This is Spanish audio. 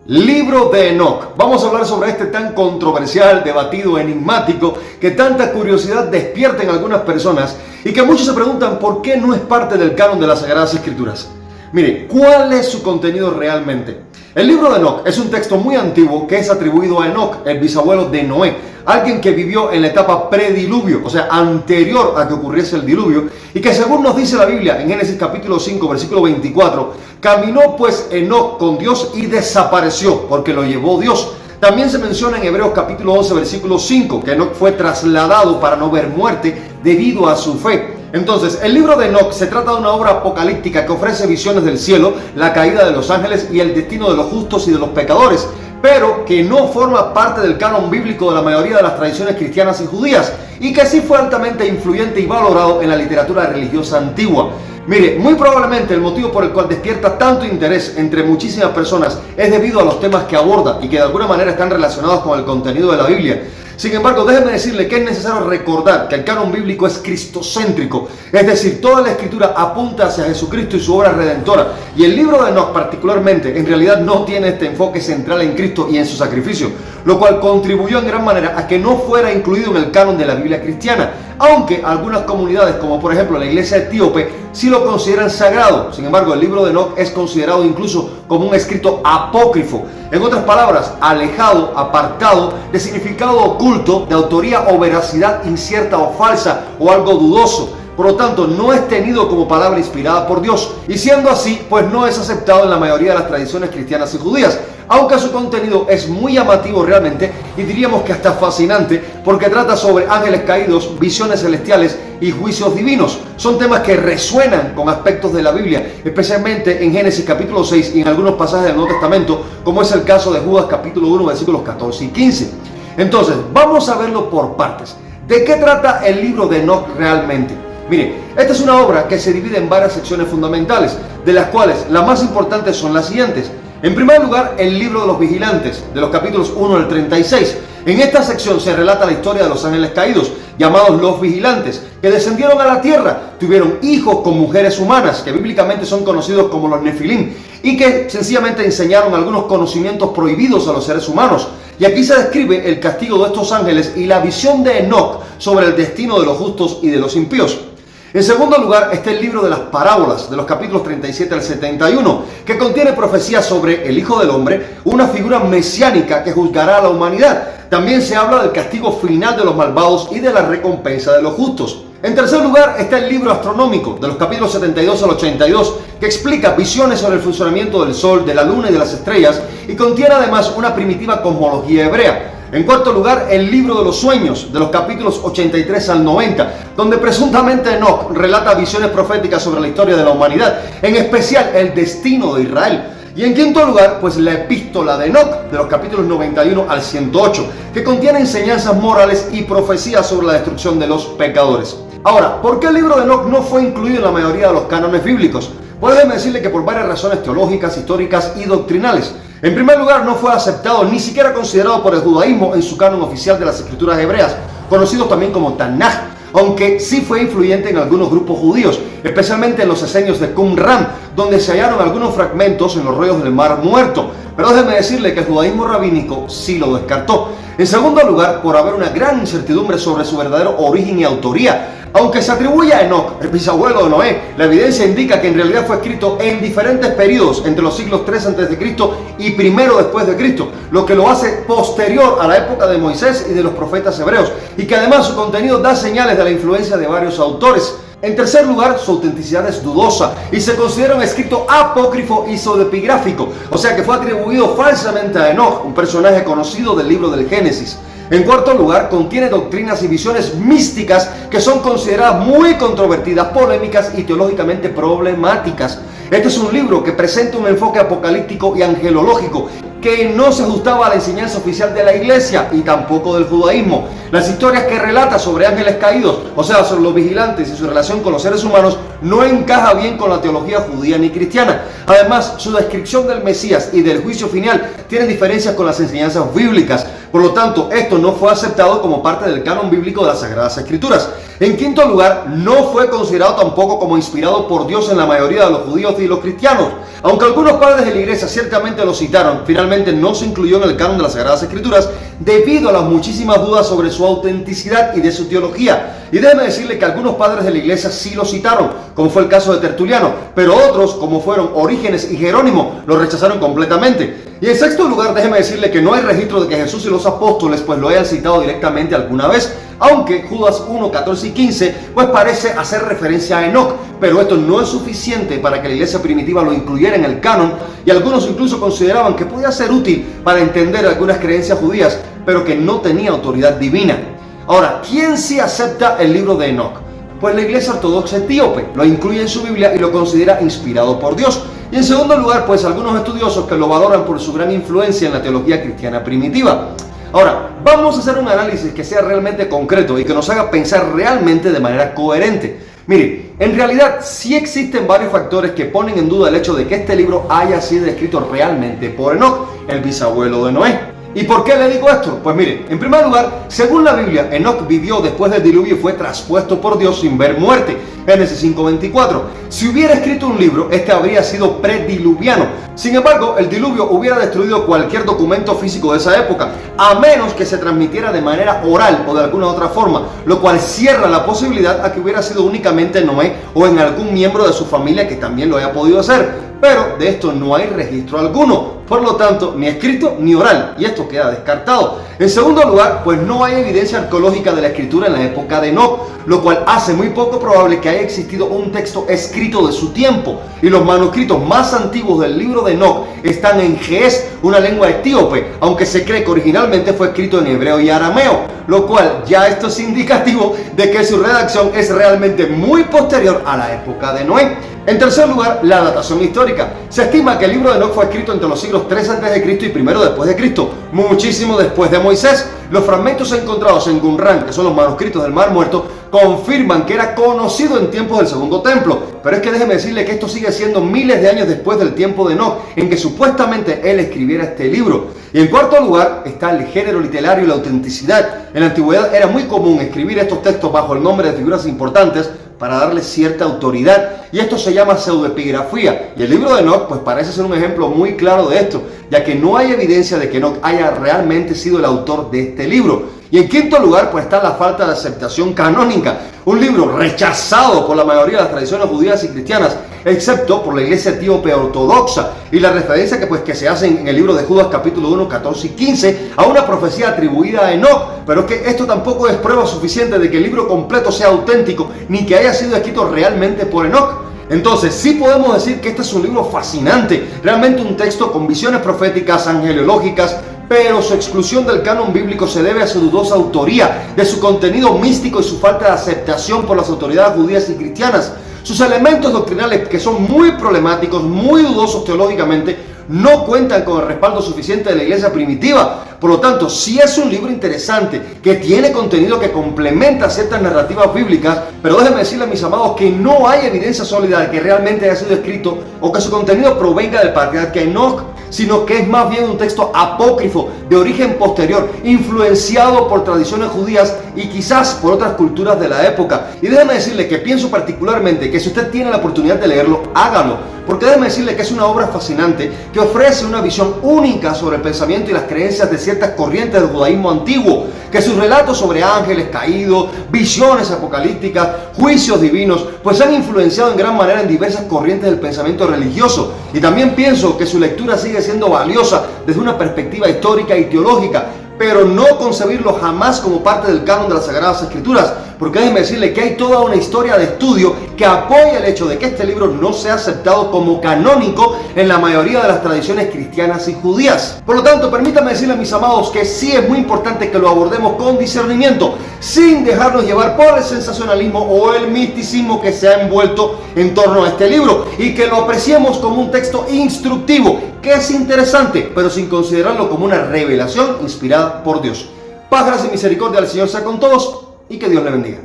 Libro de Enoc. Vamos a hablar sobre este tan controversial, debatido, enigmático, que tanta curiosidad despierta en algunas personas y que muchos se preguntan por qué no es parte del canon de las Sagradas Escrituras. Mire, ¿cuál es su contenido realmente? El libro de Enoc es un texto muy antiguo que es atribuido a Enoc, el bisabuelo de Noé, alguien que vivió en la etapa prediluvio, o sea, anterior a que ocurriese el diluvio, y que según nos dice la Biblia en Génesis capítulo 5, versículo 24, caminó pues Enoc con Dios y desapareció, porque lo llevó Dios. También se menciona en Hebreos capítulo 11, versículo 5, que Enoc fue trasladado para no ver muerte debido a su fe. Entonces, el libro de Enoc se trata de una obra apocalíptica que ofrece visiones del cielo, la caída de los ángeles y el destino de los justos y de los pecadores, pero que no forma parte del canon bíblico de la mayoría de las tradiciones cristianas y judías, y que sí fue altamente influyente y valorado en la literatura religiosa antigua. Mire, muy probablemente el motivo por el cual despierta tanto interés entre muchísimas personas es debido a los temas que aborda y que de alguna manera están relacionados con el contenido de la Biblia. Sin embargo, déjenme decirle que es necesario recordar que el canon bíblico es cristocéntrico, es decir, toda la escritura apunta hacia Jesucristo y su obra redentora, y el libro de Enoc particularmente en realidad no tiene este enfoque central en Cristo y en su sacrificio, lo cual contribuyó en gran manera a que no fuera incluido en el canon de la Biblia cristiana, aunque algunas comunidades, como por ejemplo la iglesia etíope, sí lo consideran sagrado. Sin embargo, el libro de Enoc es considerado incluso como un escrito apócrifo, en otras palabras, alejado, apartado, de significado oculto, de autoría o veracidad incierta o falsa o algo dudoso. Por lo tanto, no es tenido como palabra inspirada por Dios, y siendo así, pues no es aceptado en la mayoría de las tradiciones cristianas y judías, aunque su contenido es muy llamativo realmente, y diríamos que hasta fascinante, porque trata sobre ángeles caídos, visiones celestiales y juicios divinos. Son temas que resuenan con aspectos de la Biblia, especialmente en Génesis capítulo 6 y en algunos pasajes del Nuevo Testamento, como es el caso de Judas capítulo 1, versículos 14 y 15. Entonces, vamos a verlo por partes. ¿De qué trata el libro de Enoc realmente? Mire, esta es una obra que se divide en varias secciones fundamentales, de las cuales las más importantes son las siguientes. En primer lugar, el libro de los vigilantes, de los capítulos 1 al 36. En esta sección se relata la historia de los ángeles caídos, llamados los vigilantes, que descendieron a la tierra, tuvieron hijos con mujeres humanas, que bíblicamente son conocidos como los nefilim, y que sencillamente enseñaron algunos conocimientos prohibidos a los seres humanos. Y aquí se describe el castigo de estos ángeles y la visión de Enoc sobre el destino de los justos y de los impíos. En segundo lugar está el libro de las parábolas, de los capítulos 37 al 71, que contiene profecías sobre el Hijo del Hombre, una figura mesiánica que juzgará a la humanidad. También se habla del castigo final de los malvados y de la recompensa de los justos. En tercer lugar está el libro astronómico, de los capítulos 72 al 82, que explica visiones sobre el funcionamiento del Sol, de la Luna y de las estrellas, y contiene además una primitiva cosmología hebrea. En cuarto lugar, el libro de los sueños, de los capítulos 83 al 90, donde presuntamente Enoc relata visiones proféticas sobre la historia de la humanidad, en especial el destino de Israel. Y en quinto lugar, pues la epístola de Enoc, de los capítulos 91 al 108, que contiene enseñanzas morales y profecías sobre la destrucción de los pecadores. Ahora, ¿por qué el libro de Enoc no fue incluido en la mayoría de los cánones bíblicos? Pues déjeme decirle que por varias razones teológicas, históricas y doctrinales. En primer lugar, no fue aceptado ni siquiera considerado por el judaísmo en su canon oficial de las escrituras hebreas, conocidos también como Tanaj, aunque sí fue influyente en algunos grupos judíos, especialmente en los esenios de Qumran, donde se hallaron algunos fragmentos en los rollos del Mar Muerto. Pero déjeme decirle que el judaísmo rabínico sí lo descartó. En segundo lugar, por haber una gran incertidumbre sobre su verdadero origen y autoría. Aunque se atribuye a Enoc, el bisabuelo de Noé, la evidencia indica que en realidad fue escrito en diferentes periodos entre los siglos 3 a.C. y primero después de Cristo, lo que lo hace posterior a la época de Moisés y de los profetas hebreos, y que además su contenido da señales de la influencia de varios autores. En tercer lugar, su autenticidad es dudosa y se considera un escrito apócrifo y pseudepigráfico, o sea que fue atribuido falsamente a Enoc, un personaje conocido del libro del Génesis. En cuarto lugar, contiene doctrinas y visiones místicas que son consideradas muy controvertidas, polémicas y teológicamente problemáticas. Este es un libro que presenta un enfoque apocalíptico y angelológico que no se ajustaba a la enseñanza oficial de la iglesia y tampoco del judaísmo. Las historias que relata sobre ángeles caídos, o sea, sobre los vigilantes y su relación con los seres humanos, no encaja bien con la teología judía ni cristiana. Además, su descripción del Mesías y del juicio final tiene diferencias con las enseñanzas bíblicas. Por lo tanto, esto no fue aceptado como parte del canon bíblico de las Sagradas Escrituras. En quinto lugar, no fue considerado tampoco como inspirado por Dios en la mayoría de los judíos y los cristianos. Aunque algunos padres de la iglesia ciertamente lo citaron, finalmente no se incluyó en el canon de las Sagradas Escrituras debido a las muchísimas dudas sobre su autenticidad y de su teología. Y déjeme decirle que algunos padres de la iglesia sí lo citaron, como fue el caso de Tertuliano, pero otros, como fueron Orígenes y Jerónimo, lo rechazaron completamente. Y en sexto lugar, déjeme decirle que no hay registro de que Jesús y los apóstoles pues lo hayan citado directamente alguna vez, aunque Judas 1, 14 y 15 pues parece hacer referencia a Enoc, pero esto no es suficiente para que la iglesia primitiva lo incluyera en el canon, y algunos incluso consideraban que podía ser útil para entender algunas creencias judías, pero que no tenía autoridad divina. Ahora, ¿quién sí acepta el libro de Enoc? Pues la iglesia ortodoxa etíope lo incluye en su Biblia y lo considera inspirado por Dios. Y en segundo lugar, pues algunos estudiosos que lo valoran por su gran influencia en la teología cristiana primitiva. Ahora, vamos a hacer un análisis que sea realmente concreto y que nos haga pensar realmente de manera coherente. Mire, en realidad sí existen varios factores que ponen en duda el hecho de que este libro haya sido escrito realmente por Enoc, el bisabuelo de Noé. ¿Y por qué le digo esto? Pues mire, en primer lugar, según la Biblia, Enoc vivió después del diluvio y fue traspuesto por Dios sin ver muerte. Génesis 5:24. Si hubiera escrito un libro, este habría sido prediluviano. Sin embargo, el diluvio hubiera destruido cualquier documento físico de esa época, a menos que se transmitiera de manera oral o de alguna otra forma, lo cual cierra la posibilidad a que hubiera sido únicamente Noé o en algún miembro de su familia que también lo haya podido hacer. Pero de esto no hay registro alguno, por lo tanto, ni escrito ni oral, y esto queda descartado. En segundo lugar, pues no hay evidencia arqueológica de la escritura en la época de Enoc, lo cual hace muy poco probable que haya existido un texto escrito de su tiempo, y los manuscritos más antiguos del libro de Enoc están en Ge'ez, una lengua etíope, aunque se cree que originalmente fue escrito en hebreo y arameo, lo cual ya esto es indicativo de que su redacción es realmente muy posterior a la época de Noé. En tercer lugar, la datación histórica. Se estima que el libro de Enoc fue escrito entre los siglos 3 a.C. y 1 después de Cristo, muchísimo después de Moisés. Los fragmentos encontrados en Qumran, que son los manuscritos del Mar Muerto, confirman que era conocido en tiempos del Segundo Templo. Pero es que déjeme decirle que esto sigue siendo miles de años después del tiempo de Enoc, en que supuestamente él escribiera este libro. Y en cuarto lugar está el género literario y la autenticidad. En la antigüedad era muy común escribir estos textos bajo el nombre de figuras importantes para darle cierta autoridad, y esto se llama pseudoepigrafía, y el libro de Enoc pues parece ser un ejemplo muy claro de esto, ya que no hay evidencia de que Enoc haya realmente sido el autor de este libro. Y en quinto lugar pues está la falta de aceptación canónica, un libro rechazado por la mayoría de las tradiciones judías y cristianas, excepto por la iglesia etíope ortodoxa, y la referencia que se hace en el libro de Judas capítulo 1, 14 y 15 a una profecía atribuida a Enoc. Pero es que esto tampoco es prueba suficiente de que el libro completo sea auténtico, ni que haya sido escrito realmente por Enoc. Entonces sí podemos decir que este es un libro fascinante, realmente un texto con visiones proféticas, angeliológicas, pero su exclusión del canon bíblico se debe a su dudosa autoría, de su contenido místico y su falta de aceptación por las autoridades judías y cristianas. Sus elementos doctrinales, que son muy problemáticos, muy dudosos teológicamente, no cuentan con el respaldo suficiente de la iglesia primitiva. Por lo tanto, sí es un libro interesante, que tiene contenido que complementa ciertas narrativas bíblicas, pero déjenme decirles, mis amados, que no hay evidencia sólida de que realmente haya sido escrito o que su contenido provenga del patriarca Enoc, sino que es más bien un texto apócrifo de origen posterior, influenciado por tradiciones judías y quizás por otras culturas de la época. Y déjeme decirle que pienso particularmente que si usted tiene la oportunidad de leerlo, hágalo, porque déjeme decirle que es una obra fascinante que ofrece una visión única sobre el pensamiento y las creencias de ciertas corrientes del judaísmo antiguo, que sus relatos sobre ángeles caídos, visiones apocalípticas, juicios divinos, pues han influenciado en gran manera en diversas corrientes del pensamiento religioso. Y también pienso que su lectura sigue siendo valiosa desde una perspectiva histórica y teológica, pero no concebirlo jamás como parte del canon de las Sagradas Escrituras, porque déjeme decirle que hay toda una historia de estudio que apoya el hecho de que este libro no sea aceptado como canónico en la mayoría de las tradiciones cristianas y judías. Por lo tanto, permítanme decirle, mis amados, que sí es muy importante que lo abordemos con discernimiento, sin dejarnos llevar por el sensacionalismo o el misticismo que se ha envuelto en torno a este libro, y que lo apreciemos como un texto instructivo, que es interesante, pero sin considerarlo como una revelación inspirada por Dios. Paz, gracia y misericordia del Señor sea con todos, y que Dios le bendiga.